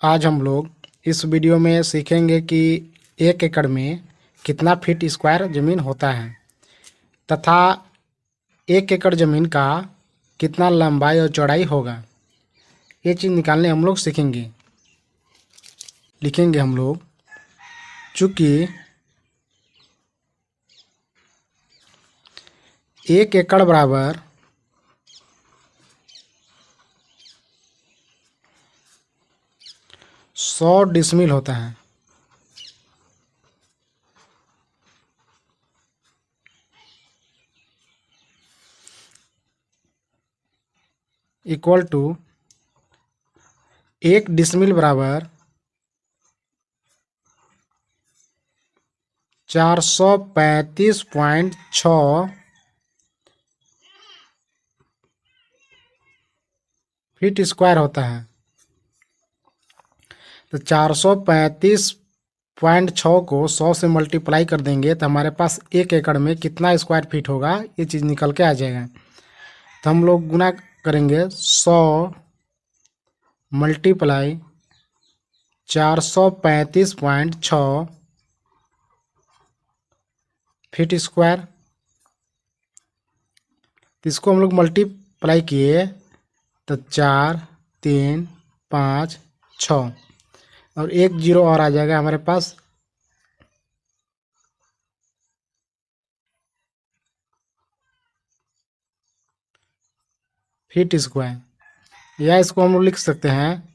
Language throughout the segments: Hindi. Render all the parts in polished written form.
आज हम लोग इस वीडियो में सीखेंगे कि 1 एकड़ में कितना फीट स्क्वायर ज़मीन होता है तथा 1 एकड़ ज़मीन का कितना लंबाई और चौड़ाई होगा। ये चीज़ निकालने हम लोग सीखेंगे। लिखेंगे हम लोग, चूँकि 1 एकड़ बराबर 100 डिसमिल होता है। इक्वल टू 1 डिसमिल बराबर 435.6 फीट स्क्वायर होता है। तो 435.6 को 100 से मल्टीप्लाई कर देंगे तो हमारे पास 1 एकड़ में कितना स्क्वायर फीट होगा, ये चीज़ निकल के आ जाएगा। तो हम लोग गुना करेंगे 100 मल्टीप्लाई 435.6 फीट स्क्वायर। तो इसको हम लोग मल्टीप्लाई किए तो 4, 3, 5, 6 और 1 जीरो और आ जाएगा हमारे पास। फीट स्क्वायर, या इसको हम लोग लिख सकते हैं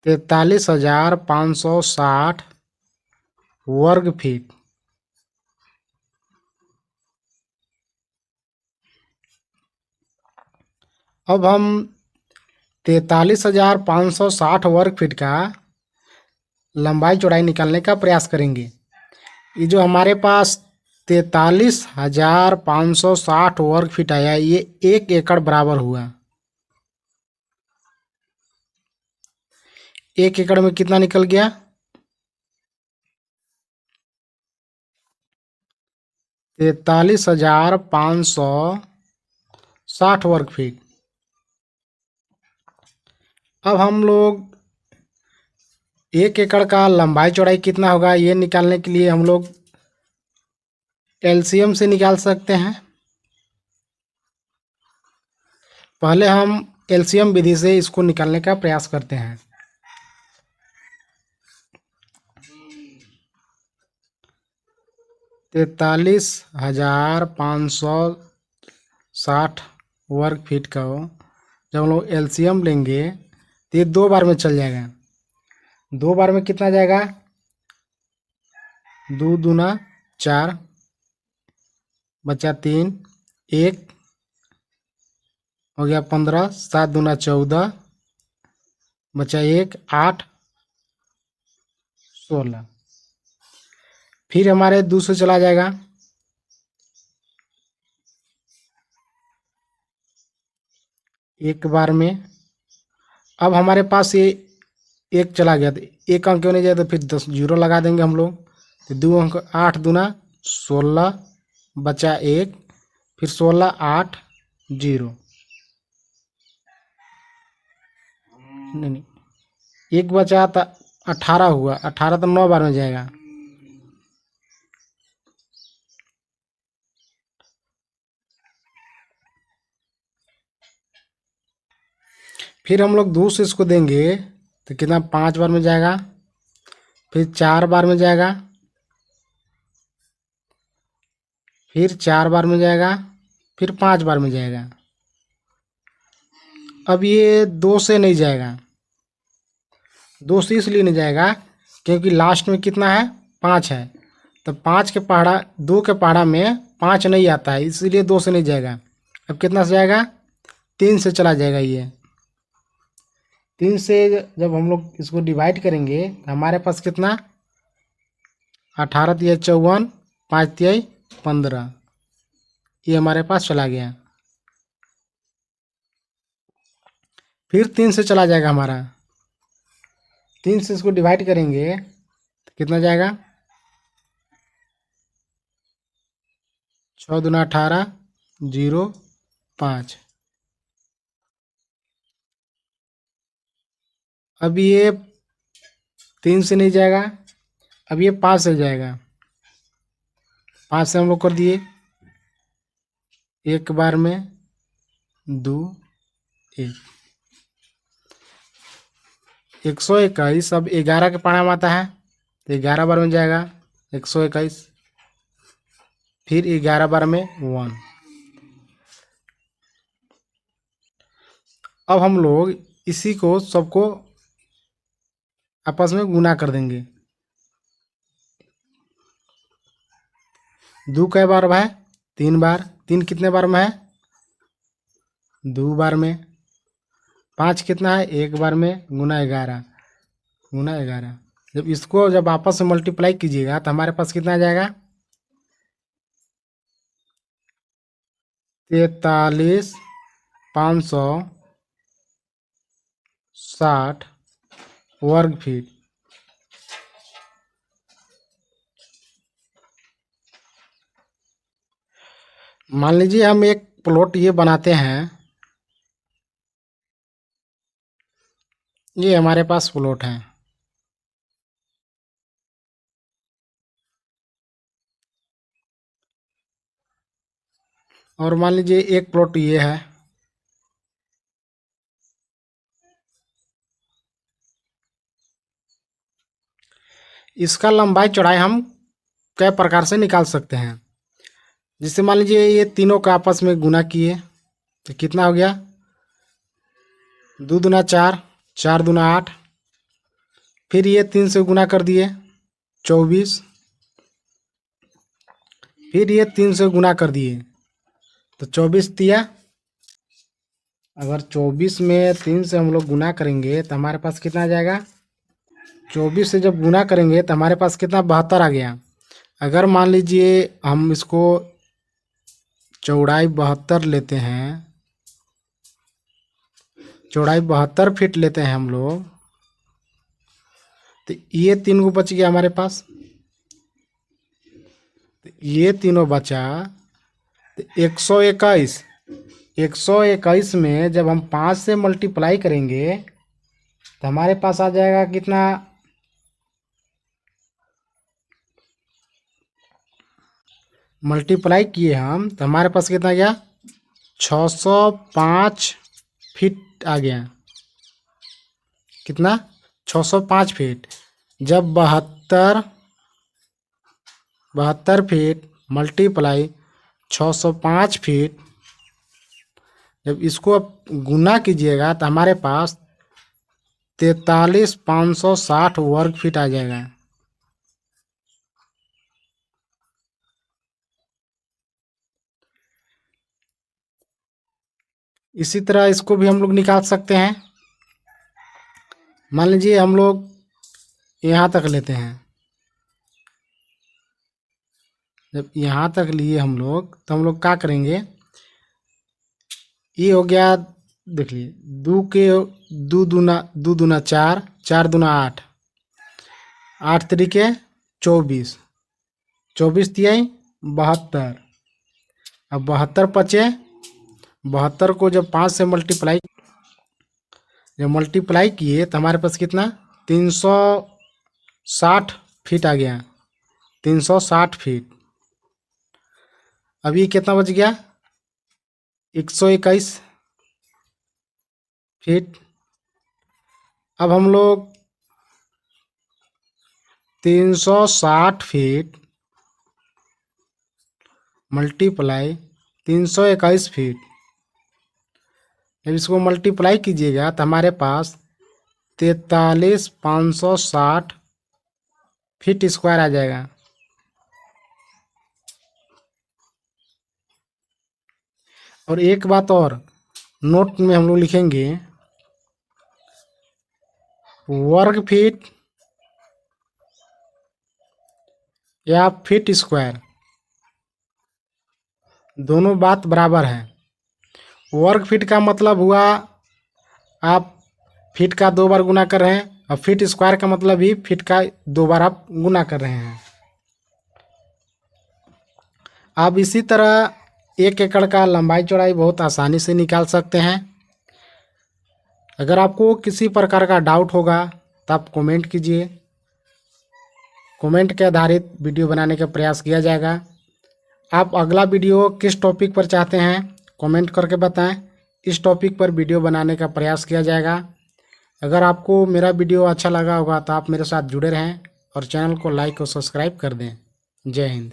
43,560 वर्ग फीट। अब हम 43,560 वर्ग फीट का लंबाई चौड़ाई निकालने का प्रयास करेंगे। ये जो हमारे पास 43,560 वर्ग फीट आया, ये 1 एकड़ बराबर हुआ। 1 एकड़ में कितना निकल गया? 43,560 वर्ग फीट। अब हम लोग 1 एकड़ का लंबाई चौड़ाई कितना होगा, ये निकालने के लिए हम लोग एलसीएम से निकाल सकते हैं। पहले हम एलसीएम विधि से इसको निकालने का प्रयास करते हैं। तैंतालीस 43,560 वर्ग फीट का हो, जब हम लोग एलसीएम लेंगे तो ये 2 बार में चल जाएगा। 2 बार में कितना जाएगा? 2 दूना 4, बचा 3, 1 हो गया 15, 7 दूना 14, बचा 1, 8, 16। फिर हमारे 2 से चला जाएगा, एक बार में। अब हमारे पास ये 1 चला गया, तो 1 अंक क्यों नहीं जाए, तो फिर 10 जीरो लगा देंगे हम लोग। तो 2 अंक 8 दूना 16, बचा 1, फिर 16, 8, 0। नहीं, 1 बचा तो 18 हुआ। 18 तो 9 बार में जाएगा। फिर हम लोग 2 से इसको देंगे तो कितना? 5 बार में जाएगा, फिर 4 बार में जाएगा, फिर 4 बार में जाएगा, फिर 5 बार में जाएगा। अब ये 2 से नहीं जाएगा। 2 से इसलिए नहीं जाएगा क्योंकि लास्ट में कितना है? 5 है। तो 5 के पहाड़ा 2 के पहाड़ा में 5 नहीं आता है, इसीलिए 2 से नहीं जाएगा। अब कितना से जाएगा? 3 से चला जाएगा। ये 3 से जब हम लोग इसको डिवाइड करेंगे तो हमारे पास कितना? 18 तिया 54, 5 तिया 15, ये हमारे पास चला गया। फिर 3 से चला जाएगा हमारा। 3 से इसको डिवाइड करेंगे तो कितना जाएगा? 6 दूना 18, 0, 5। अब ये 3 से नहीं जाएगा, अब ये 5 से जाएगा। 5 से हम लोग कर दिए, एक बार में 2 1, 121। अब 11 के पारा में आता है तो 11 बार में जाएगा 121, फिर 11 बार में 1। अब हम लोग इसी को सबको आपस में गुना कर देंगे। 2 कै बार में है? 3 बार। 3 कितने बार में है? 2 बार में। 5 कितना है? 1 बार में, गुना 11, गुना 11। जब आपस में मल्टीप्लाई कीजिएगा तो हमारे पास कितना आ जाएगा? 43,560 वर्ग फीट। मान लीजिए हम एक प्लॉट ये बनाते हैं, ये हमारे पास प्लॉट है, और मान लीजिए एक प्लॉट ये है, इसका लंबाई चौड़ाई हम कई प्रकार से निकाल सकते हैं। जिससे मान लीजिए ये तीनों का आपस में गुना किए तो कितना हो गया? 2 दूना 4, 4 दूना 8, फिर ये 3 से गुना कर दिए 24, फिर ये 3 से गुना कर दिए तो 24 दिया। अगर 24 में 3 से हम लोग गुना करेंगे तो हमारे पास कितना आ जाएगा? 24 से जब गुना करेंगे तो हमारे पास कितना? 72 आ गया। अगर मान लीजिए हम इसको चौड़ाई 72 लेते हैं, चौड़ाई 72 फीट लेते हैं हम लोग, तो ये 3 को बच गया हमारे पास, तो ये तीनों बचा तो 121। 121 में जब हम 5 से मल्टीप्लाई करेंगे तो हमारे पास आ जाएगा कितना? मल्टीप्लाई किए हम तो हमारे पास कितना गया? 605 फीट आ गया। कितना? 605 फीट। जब 72 फीट मल्टीप्लाई 605 फीट, जब इसको आप गुना कीजिएगा तो हमारे पास 43,560 वर्ग फीट आ जाएगा। इसी तरह इसको भी हम लोग निकाल सकते हैं। मान लीजिए हम लोग यहाँ तक लेते हैं, जब यहाँ तक लिए हम लोग तो हम लोग क्या करेंगे? ये हो गया, देख लिए, 2 दूना 4, 4 दूना 8, 8 तरीके 24, 24 तिहाई 72। अब 72 बचे, 72 को जब 5 से मल्टीप्लाई किए तो हमारे पास कितना? 360 फीट आ गया। 360 फीट। अब ये कितना बच गया? 121 फीट। अब हम लोग 360 फीट मल्टीप्लाई 321 फीट, जब इसको मल्टीप्लाई कीजिएगा तो हमारे पास 43,560 फीट स्क्वायर आ जाएगा। और एक बात और नोट में हम लोग लिखेंगे, वर्ग फीट या फीट स्क्वायर दोनों बात बराबर है। वर्ग फीट का मतलब हुआ आप फीट का 2 बार गुना कर रहे हैं, और फीट स्क्वायर का मतलब भी फीट का 2 बार आप गुना कर रहे हैं। आप इसी तरह 1 एकड़ का लंबाई चौड़ाई बहुत आसानी से निकाल सकते हैं। अगर आपको किसी प्रकार का डाउट होगा तो आप कमेंट कीजिए, कमेंट के आधारित वीडियो बनाने का प्रयास किया जाएगा। आप अगला वीडियो किस टॉपिक पर चाहते हैं कमेंट करके बताएं, इस टॉपिक पर वीडियो बनाने का प्रयास किया जाएगा। अगर आपको मेरा वीडियो अच्छा लगा होगा तो आप मेरे साथ जुड़े रहें और चैनल को लाइक और सब्सक्राइब कर दें। जय हिंद।